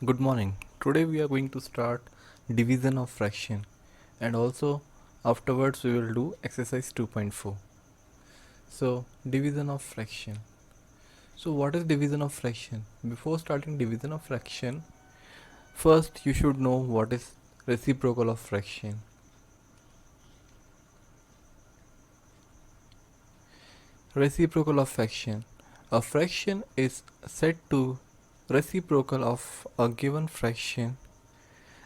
Good morning. Today we are going to start division of fraction and also afterwards we will do exercise 2.4. So division of fraction. So what is division of fraction? Before starting division of fraction, first you should know what is reciprocal of fraction. Reciprocal of fraction. A fraction is said to reciprocal of a given fraction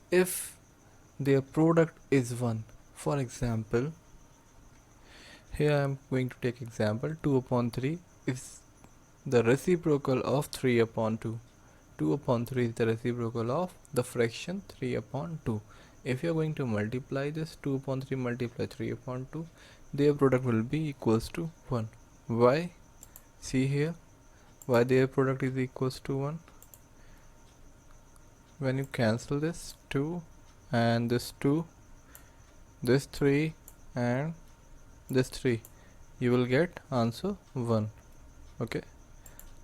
if their product is 1. For example, here I am going to take example 2 upon 3 is the reciprocal of 3 upon 2. 2 upon 3 is the reciprocal of the fraction 3 upon 2. If you are going to multiply this 2 upon 3 multiply 3 upon 2, their product will be equals to 1. Why? See here, why their product is equals to 1? When you cancel this 2 and this 2, this 3 and this 3, you will get answer 1. Okay,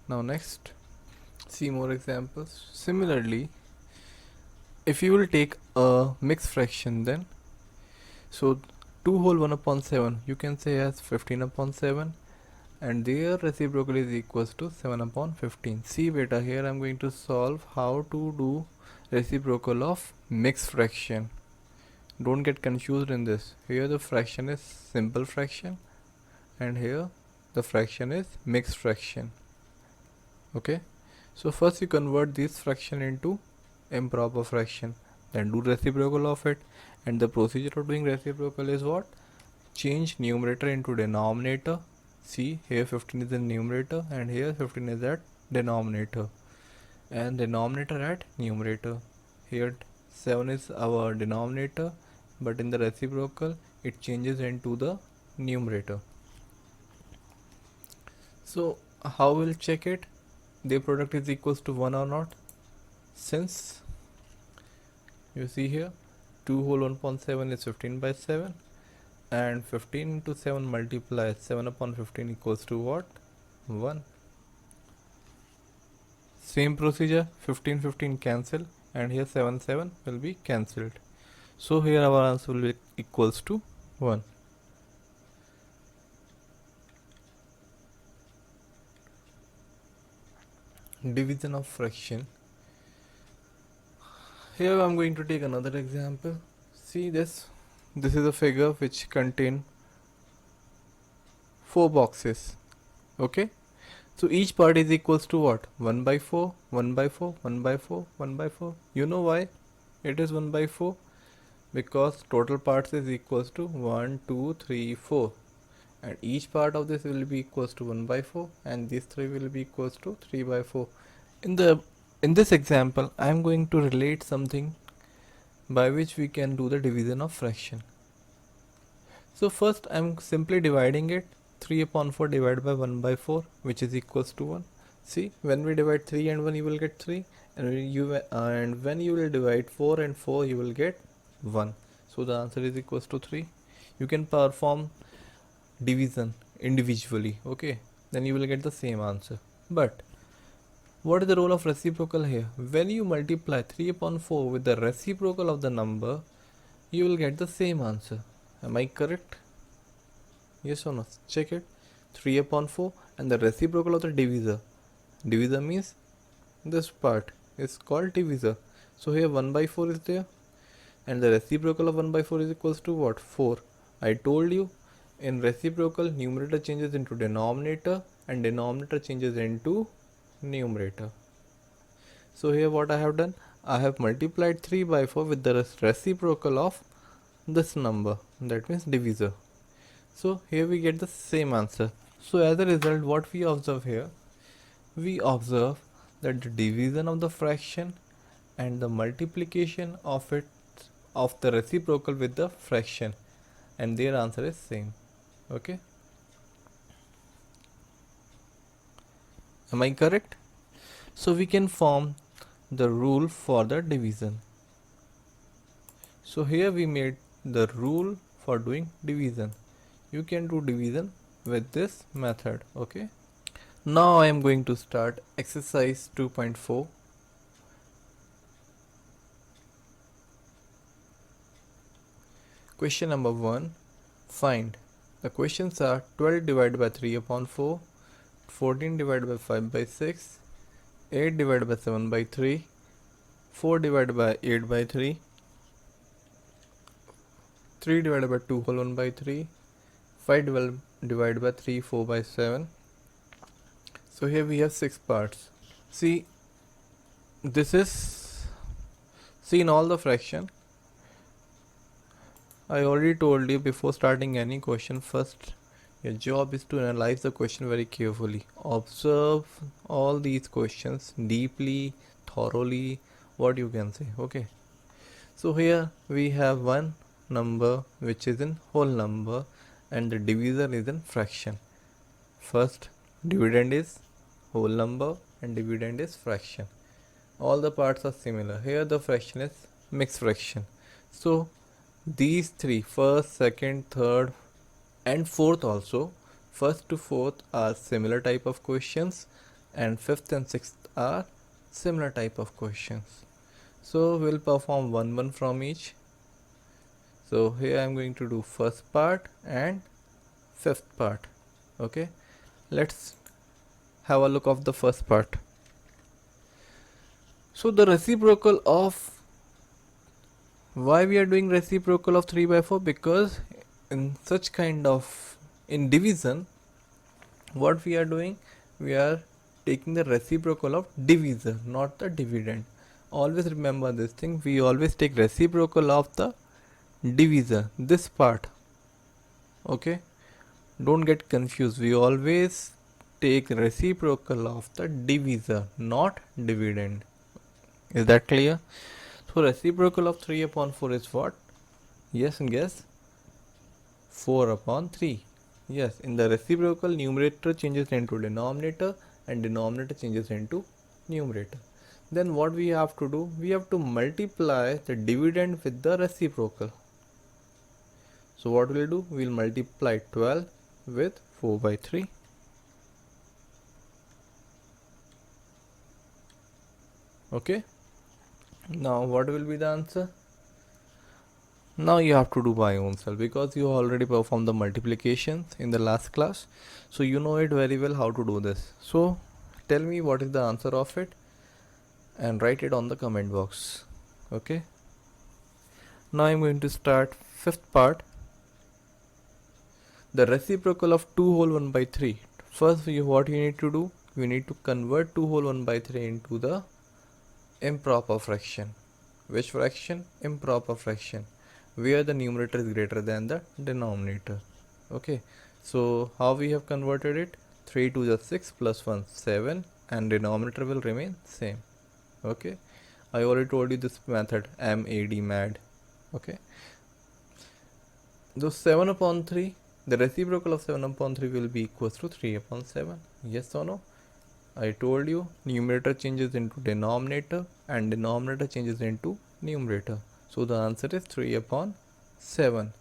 now next, see more examples. Similarly, if you will take a mixed fraction, then so 2 whole 1 upon 7 you can say as 15 upon 7 and their reciprocal is equals to 7 upon 15. See beta, here I'm going to solve how to do reciprocal of mixed fraction. Don't get confused in this. Here the fraction is simple fraction and here the fraction is mixed fraction. Okay, so first you convert this fraction into improper fraction, then do reciprocal of it, and the procedure of doing reciprocal is what? Change numerator into denominator. See here 15 is in numerator and here 15 is at denominator, and denominator at numerator. Here 7 is our denominator, but in the reciprocal it changes into the numerator. So how we'll check it? Their product is equals to 1 or not? Since you see here 2 whole 1 upon 7 is 15 by 7 and 15 into 7 multiplies 7 upon 15 equals to what? 1. Same procedure, 15 cancel and here 7 will be cancelled. So here our answer will be equals to 1. Division of fraction. Here I am going to take another example. See this. This is a figure which contain 4 boxes. Okay. So each part is equals to what? 1 by 4, 1 by 4, 1 by 4, 1 by 4. You know why it is 1 by 4? Because total parts is equals to 1, 2, 3, 4. And each part of this will be equals to 1 by 4 and these 3 will be equals to 3 by 4. In this example, I am going to relate something by which we can do the division of fraction. So first I am simply dividing it. 3 upon 4 divided by 1 by 4, which is equals to 1. See, when we divide 3 and 1 you will get 3, and when you will divide 4 and 4 you will get 1. So the answer is equals to 3. You can perform division individually, okay, then you will get the same answer. But what is the role of reciprocal here? When you multiply 3 upon 4 with the reciprocal of the number, you will get the same answer. Am I correct? Yes or no? Check it. 3 upon 4 and the reciprocal of the divisor. Divisor means this part is called divisor. So here 1 by 4 is there and the reciprocal of 1 by 4 is equals to what? 4. I told you in reciprocal numerator changes into denominator and denominator changes into numerator. So here what I have done? I have multiplied 3 by 4 with the reciprocal of this number, that means divisor. So here we get the same answer. So as a result, what we observe here? We observe that the division of the fraction and the multiplication of it of the reciprocal with the fraction, and their answer is same. Okay, am I correct? So we can form the rule for the division. So here we made the rule for doing division. You can do division with this method. Okay, now I am going to start exercise 2.4. Question number 1. Find. The questions are 12 divided by 3 upon 4, 14 divided by 5 by 6, 8 divided by 7 by 3, 4 divided by 8 by 3, 3 divided by 2 whole 1 by 3, 5 divided by 3 4 by 7. So here we have 6 parts. See, this is, see, in all the fraction, I already told you before starting any question, first your job is to analyze the question very carefully. Observe all these questions deeply, thoroughly, what you can say. Okay. So here we have one number which is in whole number and the divisor is in fraction. First, dividend is whole number and dividend is fraction. All the parts are similar. Here the fraction is mixed fraction. So these three, first, second, third and fourth also, first to fourth are similar type of questions and fifth and sixth are similar type of questions. So we'll perform one from each. So here I'm going to do first part and fifth part. Okay, let's have a look of the first part. So the reciprocal of, why we are doing reciprocal of 3 by 4? Because in such kind of, in division, what we are doing, we are taking the reciprocal of divisor, not the dividend. Always remember this thing, we always take reciprocal of the divisor, this part. Okay, don't get confused, we always take reciprocal of the divisor, not dividend. Is that clear? So reciprocal of 3 upon 4 is what? Yes, guess. 4 upon 3. Yes, in the reciprocal, numerator changes into denominator and denominator changes into numerator. Then what we have to do? We have to multiply the dividend with the reciprocal. So what we'll do? We'll multiply 12 with 4 by 3. Okay. Now what will be the answer? Now you have to do by yourself because you already performed the multiplications in the last class. So you know it very well how to do this. So tell me what is the answer of it and write it on the comment box. Okay. Now I'm going to start fifth part. The reciprocal of 2 whole 1 by 3. First, what you need to do? You need to convert 2 whole 1 by 3 into the improper fraction. Which fraction? Improper fraction, where the numerator is greater than the denominator. Okay, so how we have converted it? 3 to the 6 plus 1 7 and denominator will remain same. Okay, I already told you this method, MAD. Okay, so 7 upon 3, the reciprocal of 7 upon 3 will be equals to 3 upon 7. Yes or no? I told you numerator changes into denominator and denominator changes into numerator. So the answer is 3 upon 7.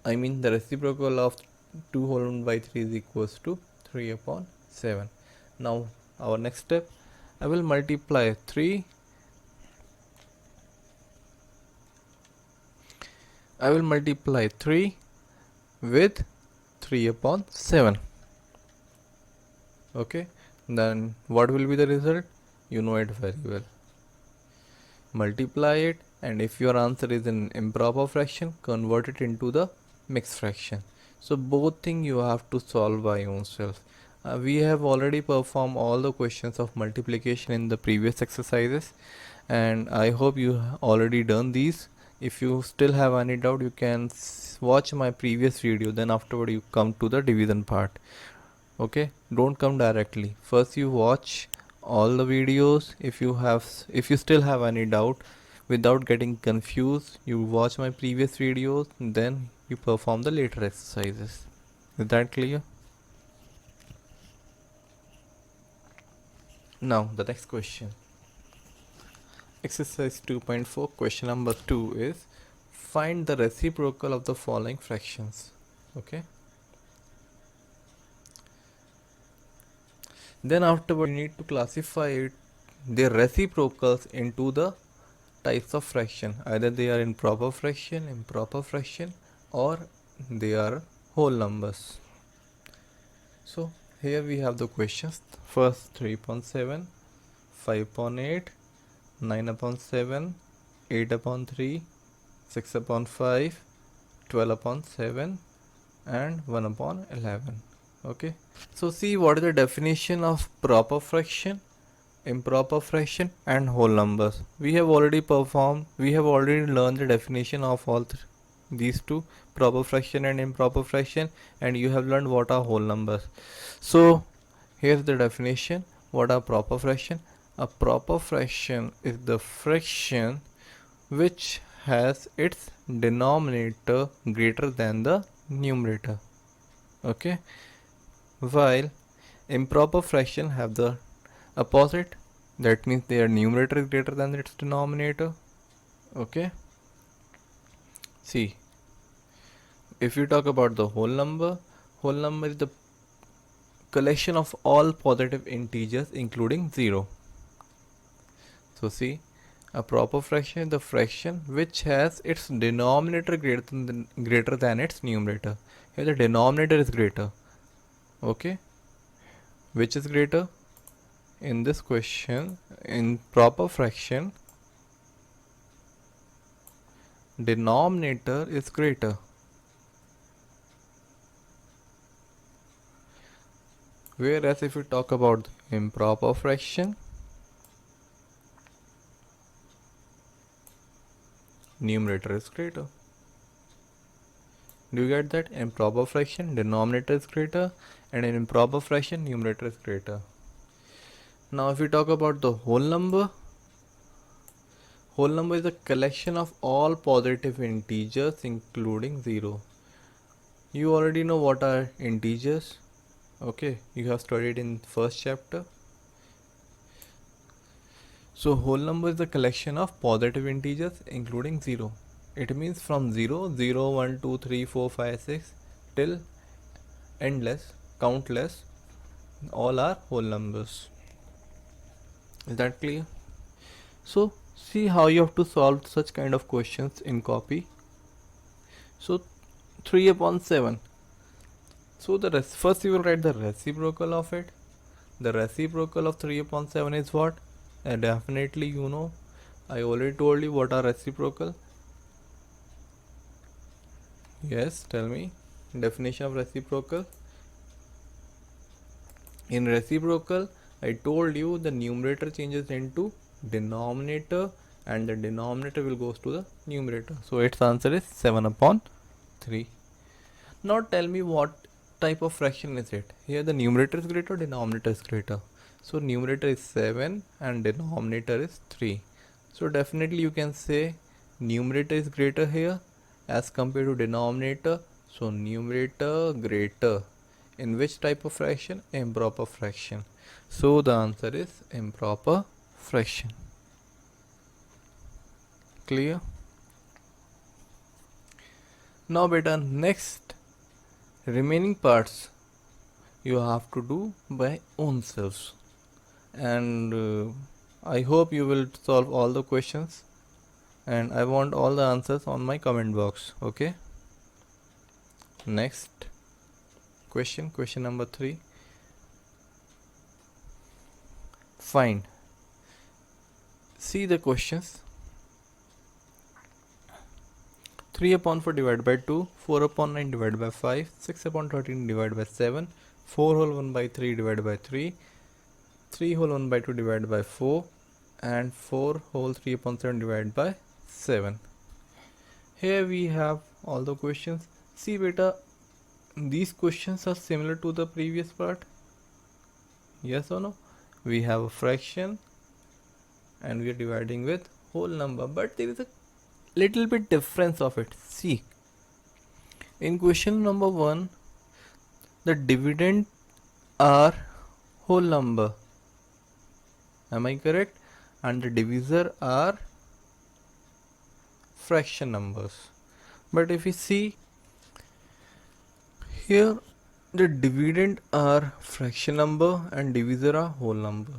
I mean the reciprocal of 2 whole 1 by 3 is equals to 3 upon 7. Now our next step, I will multiply 3. I will multiply 3 with 3 upon 7. Okay. Then what will be the result? You know it very well. Multiply it, and if your answer is an improper fraction, convert it into the mixed fraction. So both things you have to solve by yourself. We have already performed all the questions of multiplication in the previous exercises, and I hope you already done these. If you still have any doubt, you can watch my previous video, then afterward you come to the division part. Okay, don't come directly, first you watch all the videos. If you still have any doubt, without getting confused, you watch my previous videos, then you perform the later exercises. Is that clear? Now the next question, exercise 2.4, question number 2 is find the reciprocal of the following fractions. Okay, then afterward you need to classify their reciprocals into the types of fraction. Either they are in proper fraction, improper fraction, or they are whole numbers. So here we have the questions. First 3/7, 5/8, 9/7, 8/3, 6/5, 12/7, and 1/11. Okay, so see what is the definition of proper fraction, improper fraction, and whole numbers. We have already learned the definition of all these two, proper fraction and improper fraction, and you have learned what are whole numbers. So here's the definition. What are proper fraction? A proper fraction is the fraction which has its denominator greater than the numerator. Okay, while improper fraction have the opposite, that means their numerator is greater than its denominator. Okay, see, if you talk about the whole number is the collection of all positive integers including 0. So see, a proper fraction is the fraction which has its denominator greater than its numerator. Here the denominator is greater. Okay, which is greater? In this question, in proper fraction, denominator is greater. Whereas if you talk about improper fraction, numerator is greater. Do you get that? Improper fraction, denominator is greater, and in improper fraction, numerator is greater. Now if we talk about the whole number is the collection of all positive integers including 0. You already know what are integers. Okay, you have studied in first chapter. So whole number is the collection of positive integers including 0. It means from 0, 0, 1, 2, 3, 4, 5, 6 till endless, countless, all are whole numbers. Is that clear? So see how you have to solve such kind of questions in copy. So 3/7. So the first you will write the reciprocal of it. The reciprocal of 3/7 is what? Definitely you know. I already told you what are reciprocal. Yes, tell me. Definition of reciprocal. In reciprocal, I told you the numerator changes into denominator and the denominator will goes to the numerator. So its answer is 7/3. Now tell me what type of fraction is it? Here the numerator is greater, denominator is greater. So numerator is 7 and denominator is 3. So definitely you can say numerator is greater here as compared to denominator. So numerator greater. In which type of fraction? Improper fraction. So the answer is improper fraction. Clear? Now beta, next remaining parts you have to do by own selves, and I hope you will solve all the questions, and I want all the answers on my comment box. Okay, next question number 3. Find. See the questions. 3/4 divided by 2, 4/9 divided by 5, 6/13 divided by 7, 4 whole 1 by 3 divided by 3, 3 whole 1 by 2 divided by 4, and 4 whole 3/7 divided by 7. Here we have all the questions. See beta, these questions are similar to the previous part. Yes or no? We have a fraction and we are dividing with whole number, but there is a little bit difference of it. See, in question number 1, the dividend are whole number. Am I correct? And the divisor are fraction numbers. But if we see here, the dividend are fraction number and divisor are whole number.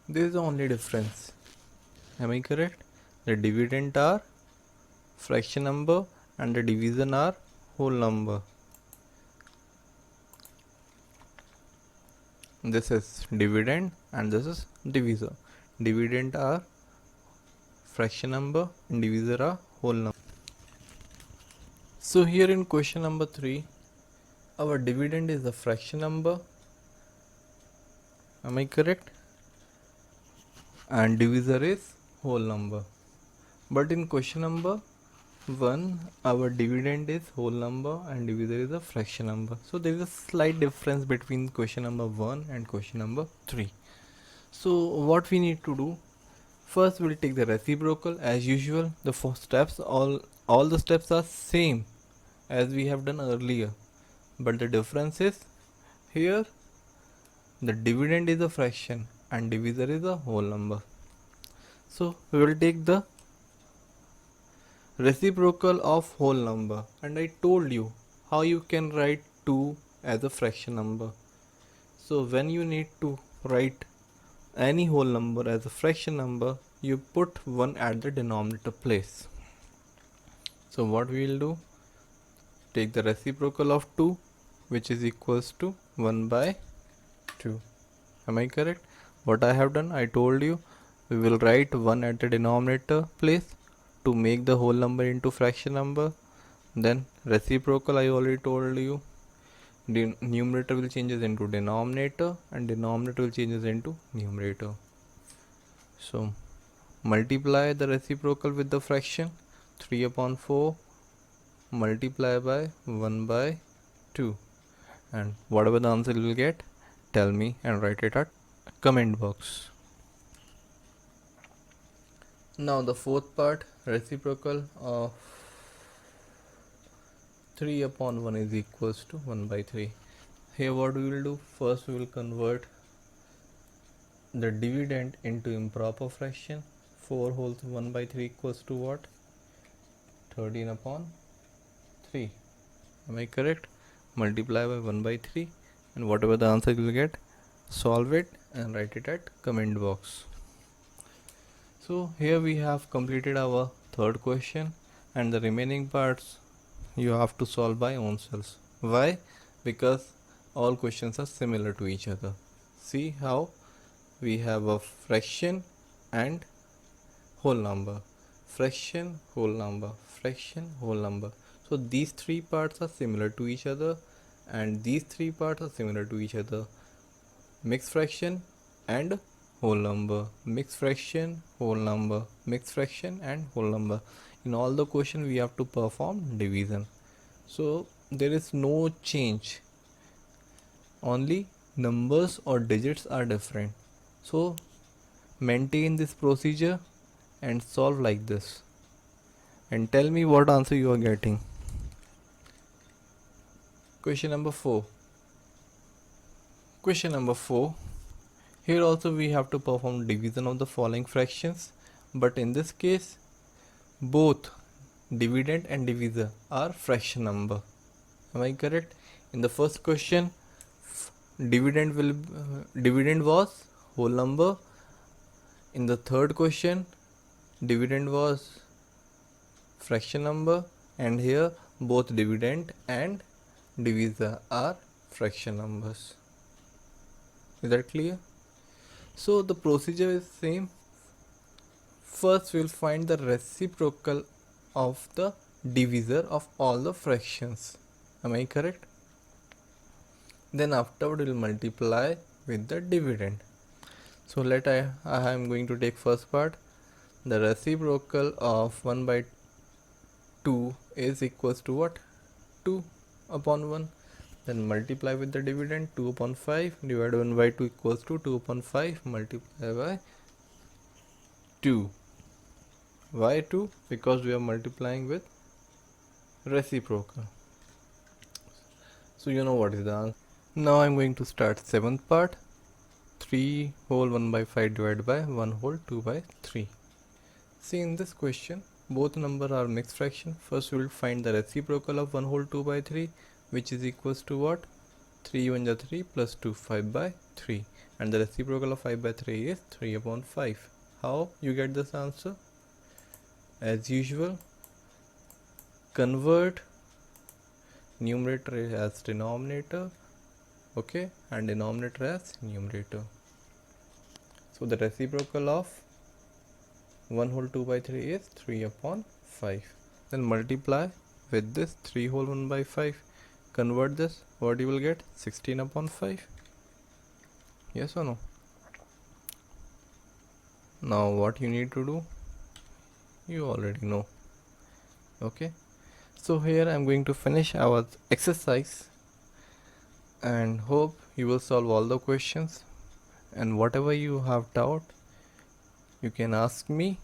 This is the only difference. Am I correct? The dividend are fraction number and the division are whole number. This is dividend and this is divisor. Dividend are fraction number and divisor are whole number. So here in question number 3, our dividend is a fraction number. Am I correct? And divisor is whole number. But in question number 1, our dividend is whole number and divisor is a fraction number. So there is a slight difference between question number 1 and question number 3. So what we need to do, first we'll take the reciprocal as usual. The first steps, all the steps are same as we have done earlier, but the difference is here the dividend is a fraction and divisor is a whole number. So we will take the reciprocal of whole number, and I told you how you can write 2 as a fraction number. So when you need to write any whole number as a fraction number, you put 1 at the denominator place. So what we will do, take the reciprocal of 2, which is equals to 1 by 2. Am I correct? What I have done, I told you we will write 1 at the denominator place to make the whole number into fraction number. Then reciprocal, I already told you, numerator will changes into denominator and denominator will changes into numerator. So multiply the reciprocal with the fraction, 3 upon 4 multiply by 1 by 2, and whatever the answer you will get, tell me and write it at comment box. Now the fourth part, reciprocal of 3 upon 1 is equals to 1 by 3. Here what we will do, first we will convert the dividend into improper fraction. 4 whole 1 by 3 equals to what? 13 upon 3. Am I correct? Multiply by 1 by 3, and whatever the answer you will get, solve it and write it at comment box. So here we have completed our third question, and the remaining parts you have to solve by own selves. Why? Because all questions are similar to each other. See how we have a fraction and whole number, fraction, whole number, fraction, whole number. So these three parts are similar to each other, and these three parts are similar to each other. Mixed fraction and whole number, mixed fraction, whole number, mixed fraction and whole number. In all the question we have to perform division. So there is no change, only numbers or digits are different. So maintain this procedure and solve like this, and tell me what answer you are getting. Question number 4. Question number 4. Here also we have to perform division of the following fractions, but in this case both dividend and divisor are fraction number. Am I correct? In the first question, dividend was whole number. In the third question, dividend was fraction number, and here both dividend and divisor are fraction numbers. Is that clear? So the procedure is same. First we'll find the reciprocal of the divisor of all the fractions. Am I correct? Then afterward we'll multiply with the dividend. So I am going to take first part. The reciprocal of 1 by 2 is equals to what? 2 upon 1. Then multiply with the dividend, 2 upon 5 divided 1 by 2 equals to 2 upon 5 multiply by 2. Why 2? Because we are multiplying with reciprocal. So you know what is the answer. Now I'm going to start 7th part. 3 whole 1 by 5 divided by 1 whole 2 by 3. See, in this question both numbers are mixed fraction. First we will find the reciprocal of 1 whole 2 by 3, which is equals to what? 3 1 is 3 plus 2, 5 by 3, and the reciprocal of 5 by 3 is 3 upon 5. How you get this answer? as usual, convert numerator as denominator, okay, and denominator as numerator. So the reciprocal of 1 whole 2 by 3 is 3 upon 5. Then multiply with this 3 whole 1 by 5. Convert this, what you will get? 16 upon 5. Yes or no? Now what you need to do, you already know. Okay, so here I'm going to finish our exercise and hope you will solve all the questions, and whatever you have doubt you can ask me